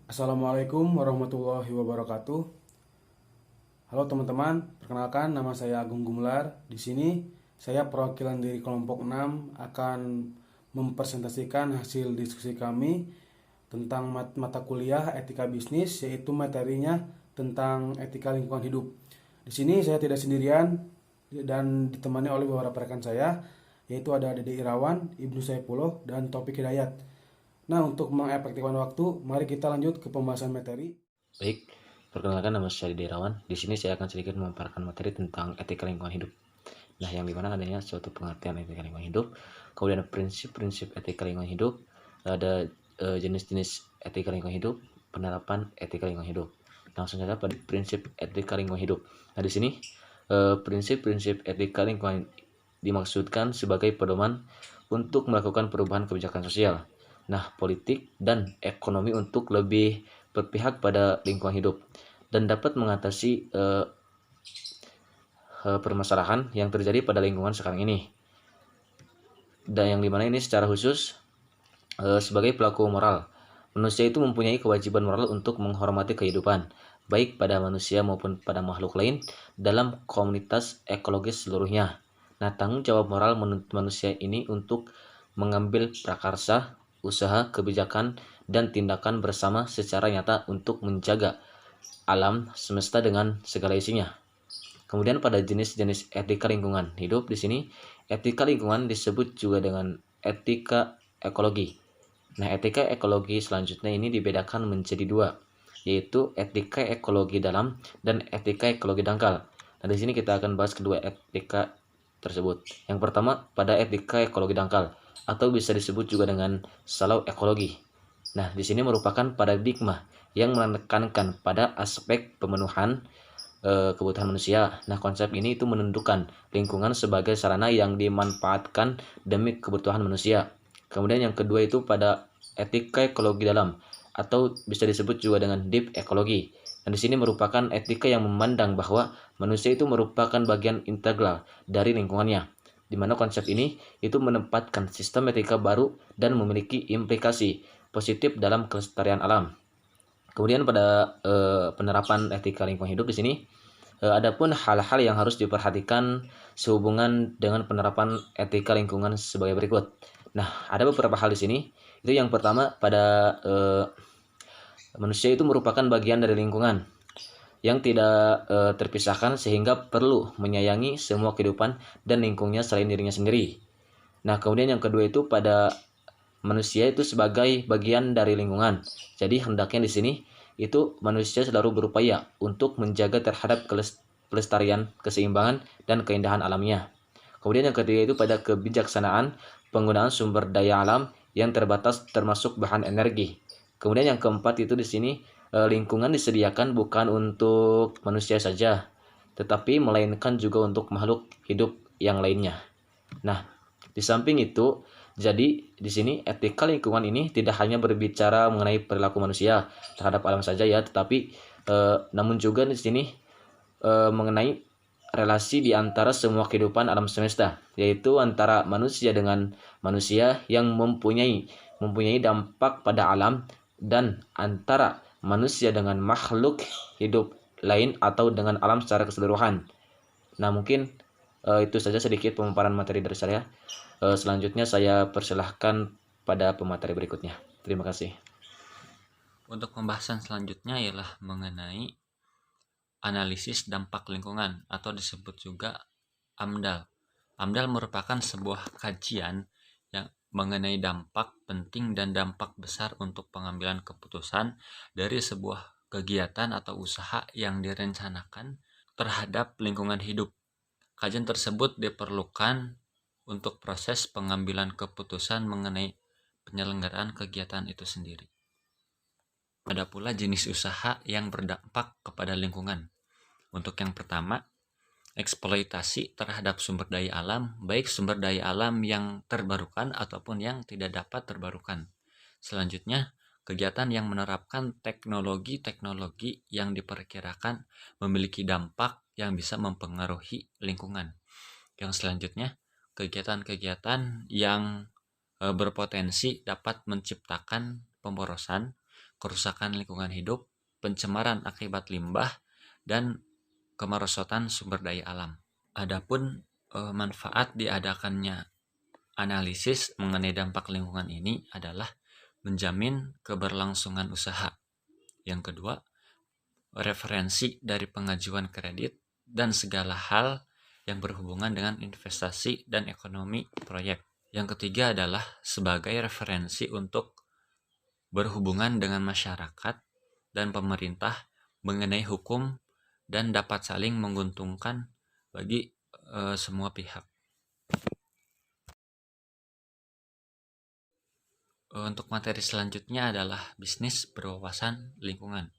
Assalamualaikum warahmatullahi wabarakatuh. Halo teman-teman, perkenalkan nama saya Agung Gumelar. Di sini saya perwakilan dari kelompok 6 akan mempresentasikan hasil diskusi kami tentang mata kuliah etika bisnis, yaitu materinya tentang etika lingkungan hidup. Di sini saya tidak sendirian dan ditemani oleh beberapa rekan saya, yaitu ada Dede Irawan, Ibnu Saipullah, dan Taufik Hidayat. Nah, untuk mengefektifkan waktu, mari kita lanjut ke pembahasan materi. Baik, perkenalkan nama saya Derawan. Di sini saya akan sedikit memaparkan materi tentang etika lingkungan hidup. Nah, yang dimana adanya suatu pengertian etika lingkungan hidup, kemudian prinsip-prinsip etika lingkungan hidup, ada jenis-jenis etika lingkungan hidup, penerapan etika lingkungan hidup. Langsung saja pada prinsip etika lingkungan hidup. Nah, di sini prinsip-prinsip etika lingkungan dimaksudkan sebagai pedoman untuk melakukan perubahan kebijakan sosial, nah politik dan ekonomi untuk lebih berpihak pada lingkungan hidup dan dapat mengatasi permasalahan yang terjadi pada lingkungan sekarang ini. Dan yang dimana ini secara khusus sebagai pelaku moral, manusia itu mempunyai kewajiban moral untuk menghormati kehidupan, baik pada manusia maupun pada makhluk lain dalam komunitas ekologis seluruhnya. Nah, tanggung jawab moral menuntut manusia ini untuk mengambil prakarsa, usaha, kebijakan, dan tindakan bersama secara nyata untuk menjaga alam semesta dengan segala isinya. Kemudian pada jenis-jenis etika lingkungan hidup di sini, etika lingkungan disebut juga dengan etika ekologi. Nah, etika ekologi selanjutnya ini dibedakan menjadi dua, yaitu etika ekologi dalam dan etika ekologi dangkal. Nah, di sini kita akan bahas kedua etika tersebut. Yang pertama, pada etika ekologi dangkal atau bisa disebut juga dengan salau ekologi. Nah, di sini merupakan paradigma yang menekankan pada aspek pemenuhan kebutuhan manusia. Nah, konsep ini itu menentukan lingkungan sebagai sarana yang dimanfaatkan demi kebutuhan manusia. Kemudian yang kedua itu pada etika ekologi dalam atau bisa disebut juga dengan deep ekologi. Dan di sini merupakan etika yang memandang bahwa manusia itu merupakan bagian integral dari lingkungannya, di mana konsep ini itu menempatkan sistem etika baru dan memiliki implikasi positif dalam kelestarian alam. Kemudian pada penerapan etika lingkungan hidup di sini, adapun hal-hal yang harus diperhatikan sehubungan dengan penerapan etika lingkungan sebagai berikut. Nah, ada beberapa hal di sini. Itu yang pertama, pada manusia itu merupakan bagian dari lingkungan yang tidak terpisahkan sehingga perlu menyayangi semua kehidupan dan lingkungnya selain dirinya sendiri. Nah, kemudian yang kedua itu pada manusia itu sebagai bagian dari lingkungan. Jadi hendaknya di sini itu manusia selalu berupaya untuk menjaga terhadap kelestarian, keseimbangan, dan keindahan alamnya. Kemudian yang ketiga itu pada kebijaksanaan penggunaan sumber daya alam yang terbatas termasuk bahan energi. Kemudian yang keempat itu di sini lingkungan disediakan bukan untuk manusia saja, tetapi melainkan juga untuk makhluk hidup yang lainnya. Nah, di samping itu, jadi di sini etika lingkungan ini tidak hanya berbicara mengenai perilaku manusia terhadap alam saja ya, tetapi namun juga di sini mengenai relasi di antara semua kehidupan alam semesta, yaitu antara manusia dengan manusia yang mempunyai dampak pada alam dan antara manusia dengan makhluk hidup lain atau dengan alam secara keseluruhan. Nah, mungkin itu saja sedikit pemaparan materi dari saya. Selanjutnya saya persilahkan pada pemateri berikutnya. Terima kasih. Untuk pembahasan selanjutnya ialah mengenai analisis dampak lingkungan atau disebut juga AMDAL. AMDAL merupakan sebuah kajian yang mengenai dampak penting dan dampak besar untuk pengambilan keputusan dari sebuah kegiatan atau usaha yang direncanakan terhadap lingkungan hidup. Kajian tersebut diperlukan untuk proses pengambilan keputusan mengenai penyelenggaraan kegiatan itu sendiri. Ada pula jenis usaha yang berdampak kepada lingkungan. Untuk yang pertama, eksploitasi terhadap sumber daya alam, baik sumber daya alam yang terbarukan ataupun yang tidak dapat terbarukan. Selanjutnya, kegiatan yang menerapkan teknologi-teknologi yang diperkirakan memiliki dampak yang bisa mempengaruhi lingkungan. Yang selanjutnya, kegiatan-kegiatan yang berpotensi dapat menciptakan pemborosan kerusakan lingkungan hidup, pencemaran akibat limbah, dan kemerosotan sumber daya alam. Adapun manfaat diadakannya analisis mengenai dampak lingkungan ini adalah menjamin keberlangsungan usaha. Yang kedua, referensi dari pengajuan kredit dan segala hal yang berhubungan dengan investasi dan ekonomi proyek. Yang ketiga adalah sebagai referensi untuk berhubungan dengan masyarakat dan pemerintah mengenai hukum dan dapat saling menguntungkan bagi semua pihak. Untuk materi selanjutnya adalah bisnis berwawasan lingkungan.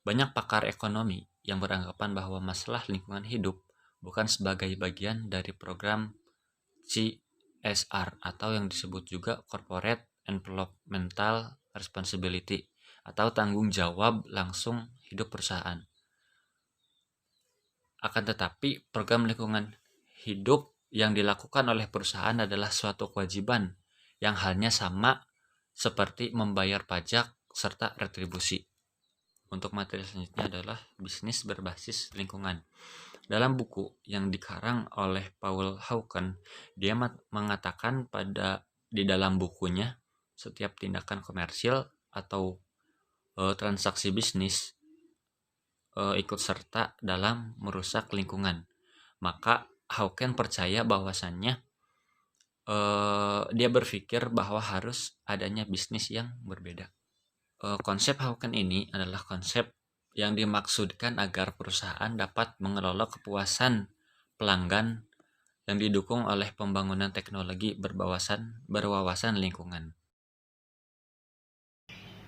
Banyak pakar ekonomi yang beranggapan bahwa masalah lingkungan hidup bukan sebagai bagian dari program CSR atau yang disebut juga Corporate Environmental Responsibility atau tanggung jawab langsung hidup perusahaan. Akan tetapi, program lingkungan hidup yang dilakukan oleh perusahaan adalah suatu kewajiban yang halnya sama seperti membayar pajak serta retribusi. Untuk materi selanjutnya adalah bisnis berbasis lingkungan. Dalam buku yang dikarang oleh Paul Hawken, dia mengatakan di dalam bukunya, setiap tindakan komersil atau transaksi bisnis ikut serta dalam merusak lingkungan. Maka Hawken percaya bahwasannya dia berpikir bahwa harus adanya bisnis yang berbeda. Konsep Hawken ini adalah konsep yang dimaksudkan agar perusahaan dapat mengelola kepuasan pelanggan yang didukung oleh pembangunan teknologi berwawasan lingkungan.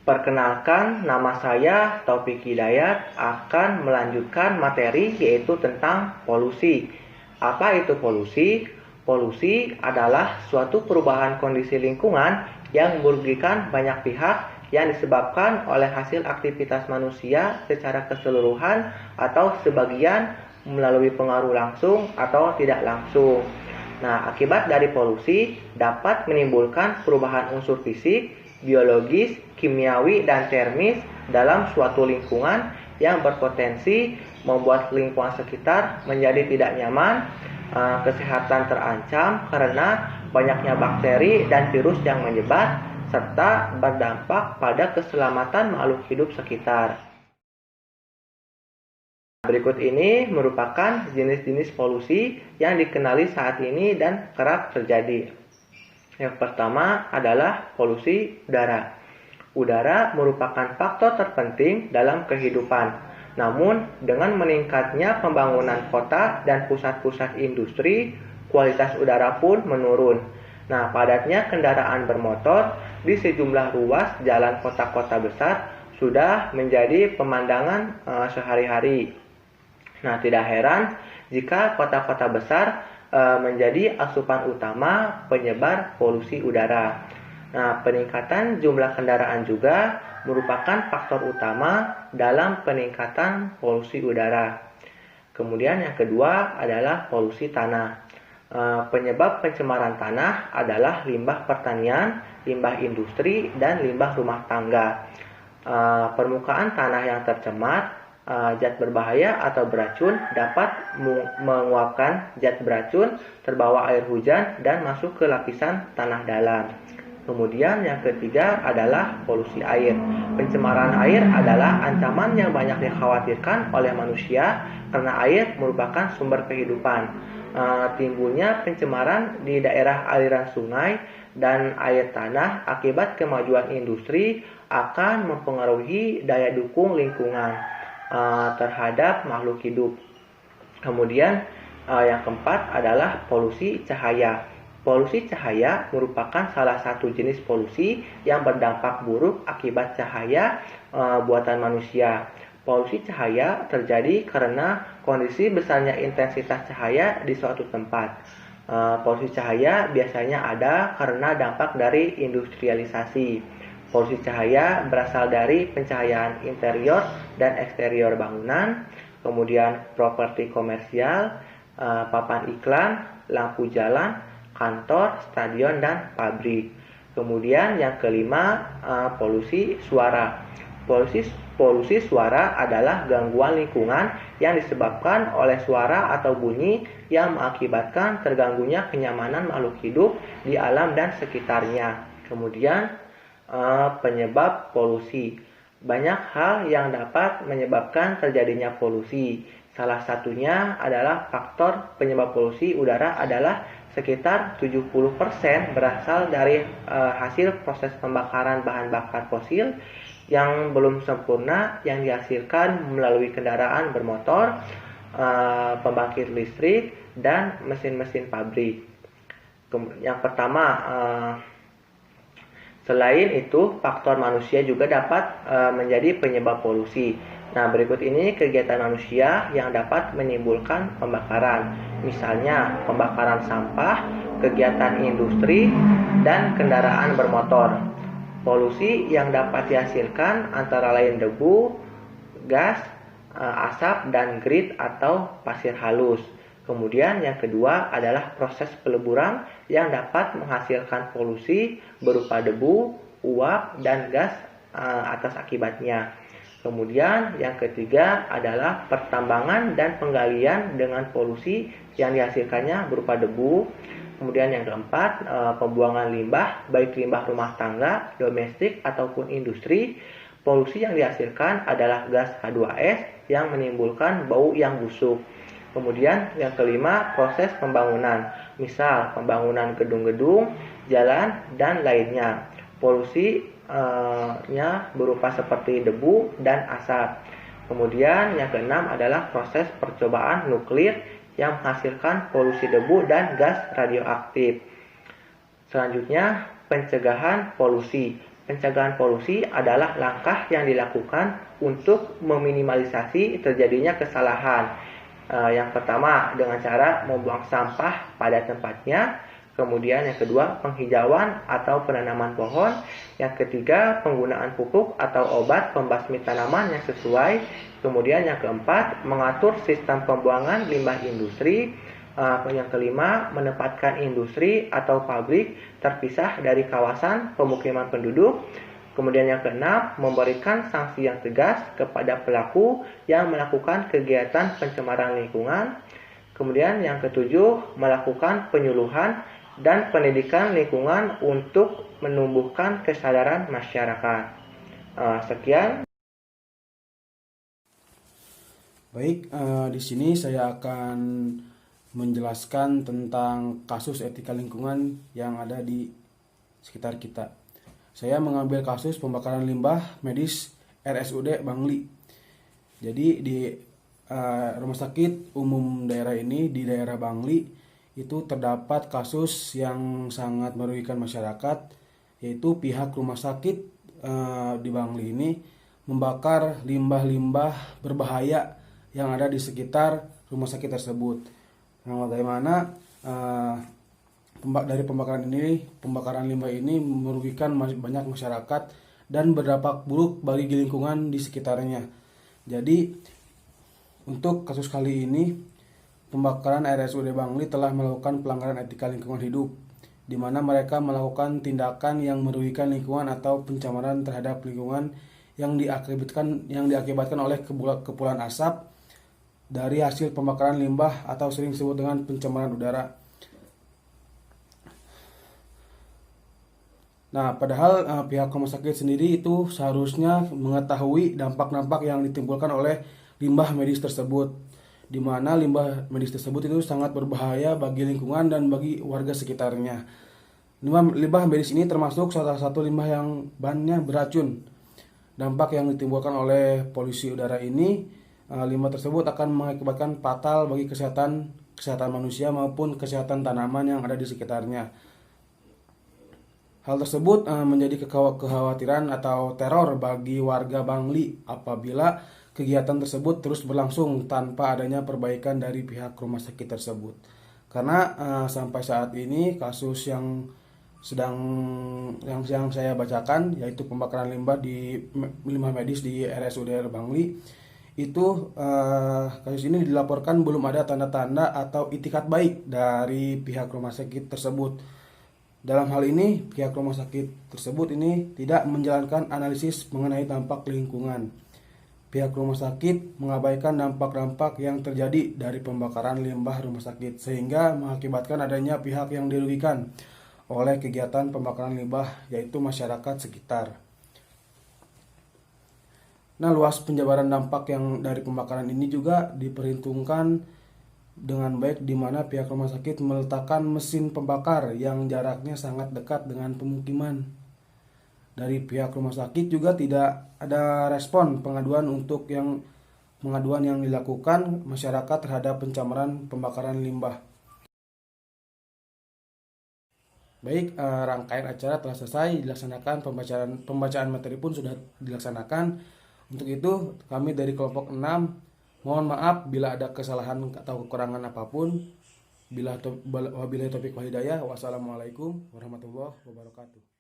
Perkenalkan, nama saya Taufik Hidayat akan melanjutkan materi yaitu tentang polusi. Apa itu polusi? Polusi adalah suatu perubahan kondisi lingkungan yang merugikan banyak pihak yang disebabkan oleh hasil aktivitas manusia secara keseluruhan atau sebagian melalui pengaruh langsung atau tidak langsung. Nah, akibat dari polusi dapat menimbulkan perubahan unsur fisik, biologis, kimiawi, dan termis dalam suatu lingkungan yang berpotensi membuat lingkungan sekitar menjadi tidak nyaman, kesehatan terancam karena banyaknya bakteri dan virus yang menyebar, serta berdampak pada keselamatan makhluk hidup sekitar. Berikut ini merupakan jenis-jenis polusi yang dikenali saat ini dan kerap terjadi. Yang pertama adalah polusi udara. Udara merupakan faktor terpenting dalam kehidupan. Namun, dengan meningkatnya pembangunan kota dan pusat-pusat industri, kualitas udara pun menurun. Nah, padatnya kendaraan bermotor di sejumlah ruas jalan kota-kota besar sudah menjadi pemandangan sehari-hari. Nah, tidak heran jika kota-kota besar menjadi asupan utama penyebar polusi udara. Nah, peningkatan jumlah kendaraan juga merupakan faktor utama dalam peningkatan polusi udara. Kemudian yang kedua adalah polusi tanah. Penyebab pencemaran tanah adalah limbah pertanian, limbah industri, dan limbah rumah tangga. Permukaan tanah yang tercemar, zat berbahaya atau beracun dapat menguapkan zat beracun, terbawa air hujan, dan masuk ke lapisan tanah dalam. Kemudian yang ketiga adalah polusi air. Pencemaran air adalah ancaman yang banyak dikhawatirkan oleh manusia karena air merupakan sumber kehidupan. Timbulnya pencemaran di daerah aliran sungai dan air tanah akibat kemajuan industri akan mempengaruhi daya dukung lingkungan terhadap makhluk hidup. Kemudian yang keempat adalah polusi cahaya. Polusi cahaya merupakan salah satu jenis polusi yang berdampak buruk akibat cahaya buatan manusia. Polusi cahaya terjadi karena kondisi besarnya intensitas cahaya di suatu tempat. Polusi cahaya biasanya ada karena dampak dari industrialisasi. Polusi cahaya berasal dari pencahayaan interior dan eksterior bangunan, kemudian properti komersial, papan iklan, lampu jalan, kantor, stadion, dan pabrik. Kemudian yang kelima, polusi suara. Polusi suara adalah gangguan lingkungan yang disebabkan oleh suara atau bunyi yang mengakibatkan terganggunya kenyamanan makhluk hidup di alam dan sekitarnya. Kemudian penyebab polusi. Banyak hal yang dapat menyebabkan terjadinya polusi. Salah satunya adalah faktor penyebab polusi udara adalah sekitar 70% berasal dari hasil proses pembakaran bahan bakar fosil yang belum sempurna yang dihasilkan melalui kendaraan bermotor, pembangkit listrik, dan mesin-mesin pabrik. Yang pertama, selain itu, faktor manusia juga dapat menjadi penyebab polusi. Nah, berikut ini kegiatan manusia yang dapat menimbulkan pembakaran. Misalnya, pembakaran sampah, kegiatan industri, dan kendaraan bermotor. Polusi yang dapat dihasilkan antara lain debu, gas, asap, dan grit atau pasir halus. Kemudian yang kedua adalah proses peleburan yang dapat menghasilkan polusi berupa debu, uap, dan gas atas akibatnya. Kemudian yang ketiga adalah pertambangan dan penggalian dengan polusi yang dihasilkannya berupa debu. Kemudian yang keempat, pembuangan limbah, baik limbah rumah tangga, domestik, ataupun industri. Polusi yang dihasilkan adalah gas H2S yang menimbulkan bau yang busuk. Kemudian yang kelima, proses pembangunan, misal pembangunan gedung-gedung, jalan, dan lainnya. Polusinya berupa seperti debu dan asap. Kemudian yang keenam adalah proses percobaan nuklir yang menghasilkan polusi debu dan gas radioaktif. Selanjutnya, pencegahan polusi. Pencegahan polusi adalah langkah yang dilakukan untuk meminimalisasi terjadinya kesalahan. Yang pertama, dengan cara membuang sampah pada tempatnya. Kemudian yang kedua, penghijauan atau penanaman pohon. Yang ketiga, penggunaan pupuk atau obat pembasmi tanaman yang sesuai. Kemudian yang keempat, mengatur sistem pembuangan limbah industri. Yang kelima, menempatkan industri atau pabrik terpisah dari kawasan pemukiman penduduk. Kemudian yang keenam, memberikan sanksi yang tegas kepada pelaku yang melakukan kegiatan pencemaran lingkungan. Kemudian yang ketujuh, melakukan penyuluhan dan pendidikan lingkungan untuk menumbuhkan kesadaran masyarakat. Sekian. Baik, di sini saya akan menjelaskan tentang kasus etika lingkungan yang ada di sekitar kita. Saya mengambil kasus pembakaran limbah medis RSUD Bangli. Jadi di rumah sakit umum daerah ini di daerah Bangli itu terdapat kasus yang sangat merugikan masyarakat, yaitu pihak rumah sakit di Bangli ini membakar limbah-limbah berbahaya yang ada di sekitar rumah sakit tersebut. Nah, bagaimana dari pembakaran limbah ini merugikan banyak masyarakat dan berdampak buruk bagi lingkungan di sekitarnya. Jadi untuk kasus kali ini, pembakaran RSUD Bangli telah melakukan pelanggaran etika lingkungan hidup, di mana mereka melakukan tindakan yang merugikan lingkungan atau pencemaran terhadap lingkungan yang diakibatkan oleh kepulan asap dari hasil pembakaran limbah atau sering disebut dengan pencemaran udara. Nah, padahal pihak rumah sakit sendiri itu seharusnya mengetahui dampak-dampak yang ditimbulkan oleh limbah medis tersebut, di mana limbah medis tersebut itu sangat berbahaya bagi lingkungan dan bagi warga sekitarnya. Limbah medis ini termasuk salah satu limbah yang bahannya beracun. Dampak yang ditimbulkan oleh polusi udara ini, limbah tersebut akan mengakibatkan fatal bagi kesehatan manusia maupun kesehatan tanaman yang ada di sekitarnya. Hal tersebut menjadi kekhawatiran atau teror bagi warga Bangli apabila kegiatan tersebut terus berlangsung tanpa adanya perbaikan dari pihak rumah sakit tersebut. Karena sampai saat ini kasus yang saya bacakan, yaitu pembakaran limbah medis di RSUD Bangli, itu kasus ini dilaporkan belum ada tanda-tanda atau itikat baik dari pihak rumah sakit tersebut. Dalam hal ini, pihak rumah sakit tersebut ini tidak menjalankan analisis mengenai dampak lingkungan. Pihak rumah sakit mengabaikan dampak-dampak yang terjadi dari pembakaran limbah rumah sakit, sehingga mengakibatkan adanya pihak yang dirugikan oleh kegiatan pembakaran limbah, yaitu masyarakat sekitar. Nah, luas penjabaran dampak yang dari pembakaran ini juga diperhitungkan dengan baik, di mana pihak rumah sakit meletakkan mesin pembakar yang jaraknya sangat dekat dengan pemukiman. Dari pihak rumah sakit juga tidak ada respon pengaduan yang dilakukan masyarakat terhadap pencemaran pembakaran limbah. Baik, rangkaian acara telah selesai dilaksanakan, pembacaan materi pun sudah dilaksanakan. Untuk itu, kami dari kelompok 6 mohon maaf bila ada kesalahan atau kekurangan apapun. Wabillahi taufiq wal hidayah. Wassalamualaikum warahmatullahi wabarakatuh.